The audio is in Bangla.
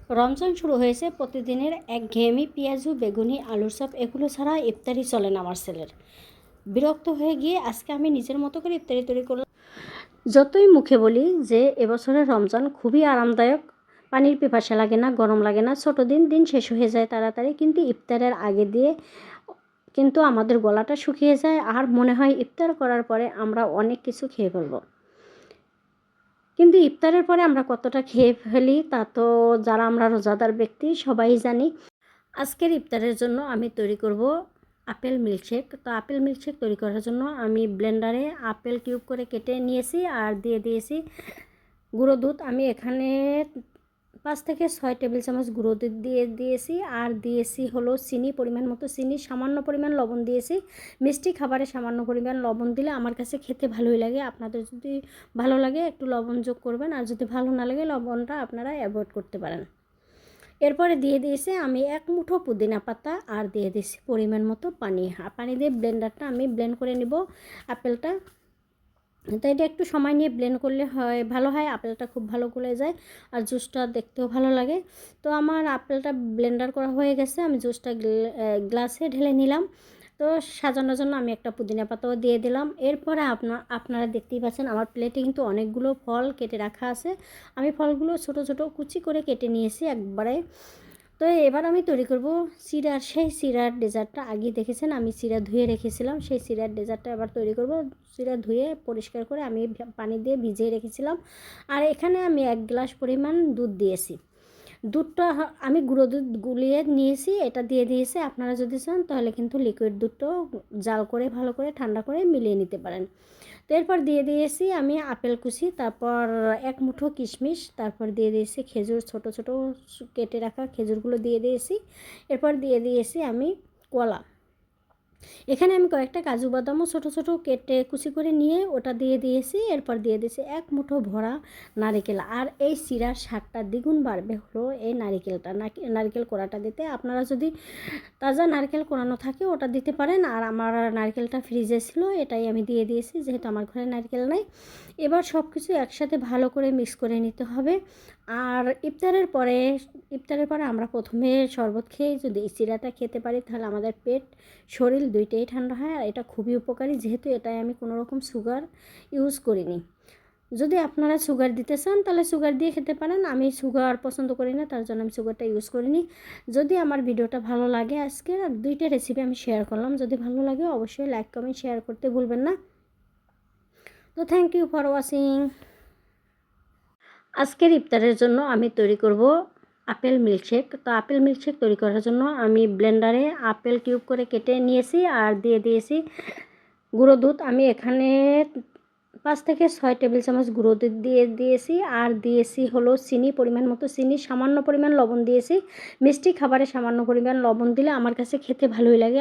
রমজান শুরু হয়েছে, প্রতিদিনের একঘেয়েমি পেঁয়াজু বেগুনি আলুর চপ এগুলো ছাড়া ইফতারি চলে না আমার ছেলের। বিরক্ত হয়ে গিয়ে আজকে আমি নিজের মতো করে ইফতারি তৈরি করলাম। যতই মুখে বলি যে এবছরের রমজান খুবই আরামদায়ক, পানির পিপাসা লাগে না, গরম লাগে না, ছোটো দিন দিন শেষ হয়ে যায় তাড়াতাড়ি, কিন্তু ইফতারের আগে দিয়ে কিন্তু আমাদের গলাটা শুকিয়ে যায় আর মনে হয় ইফতার করার পরে আমরা অনেক কিছু খেয়ে ফেলবো। কিন্তু ইফতারের পরে আমরা কতটা খেয়ে ফেলি তা তো যারা আমরা রোজাদার ব্যক্তি সবাই জানি। আজকের ইফতারের জন্য আমি তৈরি করব আপেল মিল্কশেক। তো আপেল মিল্কশেক তৈরি করার জন্য আমি ব্লেন্ডারে আপেল কিউব করে কেটে নিয়েছি আর দিয়ে দিয়েছি গুঁড়ো দুধ। আমি এখানে 5 থেকে 6 টেবিল চামচ গুঁড়ো দুধ দিয়ে দিয়েছি আর দিয়েছি হলো চিনি, পরিমাণ মতো চিনি, সামান্য পরিমাণ লবণ দিয়েছি। মিষ্টি খাবারে সামান্য পরিমাণ লবণ দিলে আমার কাছে খেতে ভালোই লাগে। আপনাদের যদি ভালো লাগে একটু লবণ যোগ করবেন, আর যদি ভালো না লাগে লবণটা আপনারা অ্যাভয়েড করতে পারেন। এরপরে দিয়ে দিয়েছি আমি 1 মুঠো পুদিনা পাতা আর দিয়ে দিয়েছি পরিমাণ মতো পানি। পানি দিয়ে ব্লেন্ডারটা আমি ব্লেন্ড করে নিব আপেলটা। তো এটা একটু সময় নিয়ে ব্লেন্ড করলে হয় ভালো হয়, আপেলটা খুব ভালো গলে যায় আর জুসটা দেখতেও ভালো লাগে। তো আমার আপেলটা ব্লেন্ডার করা হয়ে গেছে, আমি জুসটা গ্লাসে ঢেলে নিলাম। তো সাজানোর জন্য আমি একটা পুদিনা পাতাও দিয়ে দিলাম। এরপরে আপনারা দেখতেই পাচ্ছেন আমার প্লেটে কিন্তু অনেকগুলো ফল কেটে রাখা আছে। আমি ফলগুলো ছোট ছোট কুচি করে কেটে নিয়েছি একবারে। তো এবার আমি তৈরি করব সেই চিড়ার ডেজার্টটা। আগে দেখেছেন আমি চিড়া ধুয়ে রেখেছিলাম, সেই চিড়ার ডেজার্টটা এবার তৈরি করব। চিড়া ধুয়ে পরিষ্কার করে আমি পানি দিয়ে ভিজিয়ে রেখেছিলাম। আর এখানে আমি 1 গ্লাস পরিমাণ দুধ দিয়েছি। দুধটা আমি গুঁড়ো দুধ গুলিয়ে নিয়েছি, এটা দিয়ে দিয়েছি। আপনারা যদি চান তাহলে কিন্তু লিকুইড দুধটাও জাল করে ভালো করে ঠান্ডা করে মিলিয়ে নিতে পারেন। তো এরপর দিয়ে দিয়েছি আমি আপেল কুচি, তারপর 1 মুঠো কিশমিশ, তারপর দিয়ে দিয়েছি খেজুর, ছোট ছোট কেটে রাখা খেজুরগুলো দিয়ে দিয়েছি। এরপর দিয়ে দিয়েছি আমি কলা। এখানে আমি কয়েকটা কাজু বাদামও ছোট ছোট কেটে কুচি করে নিয়ে ওটা দিয়ে দিয়েছি। এরপর দিয়ে দিয়েছি 1 মুঠো ভরা নারিকেল। আর এই চিড়ার স্বাদটা দ্বিগুণ বাড়বে হলো এই নারিকেল কোড়াটা দিতে। আপনারা যদি তাজা নারকেল কোরানো থাকে ওটা দিতে পারেন, আর আমার নারকেলটা ফ্রিজে ছিল এটাই আমি দিয়ে দিয়েছি যেহেতু আমার ঘরে নারকেল নাই। এবার সব কিছু একসাথে ভালো করে মিক্স করে নিতে হবে। আর ইফতারের পরে আমরা প্রথমে শরবত খেয়ে যদি এই চিড়াটা খেতে পারি তাহলে আমাদের পেট শরীর দুইটাই ঠান্ডা হয়। আর এটা খুবই উপকারী, যেহেতু এটাই আমি কোনো রকম সুগার ইউজ করিনি। যদি আপনারা সুগার দিতে চান তাহলে সুগার দিয়ে খেতে পারেন, আমি সুগার পছন্দ করি না তার জন্য আমি সুগারটা ইউজ করিনি। যদি আমার ভিডিওটা ভালো লাগে, আজকের 2টা রেসিপি আমি শেয়ার করলাম, যদি ভালো লাগে অবশ্যই লাইক কমেন্ট শেয়ার করতে ভুলবেন না। তো থ্যাংক ইউ ফর ওয়াচিং। আজকের ইফতারের জন্য আমি তৈরি করব আপেল মিল্কশেক। তো আপেল মিল্কশেক তৈরি করার জন্য আমি ব্লেন্ডারে আপেল কিউব করে কেটে নিয়েছি আর দিয়ে দিয়েছি গুঁড়ো দুধ। আমি এখানে 5 থেকে 6 টেবিল চামচ গুঁড়ো দুধ দিয়ে দিয়েছি আর দিয়েছি হলো চিনি, পরিমাণ মতো চিনি, সামান্য পরিমাণ লবণ দিয়েছি। মিষ্টি খাবারে সামান্য পরিমাণ লবণ দিলে আমার কাছে খেতে ভালোই লাগে।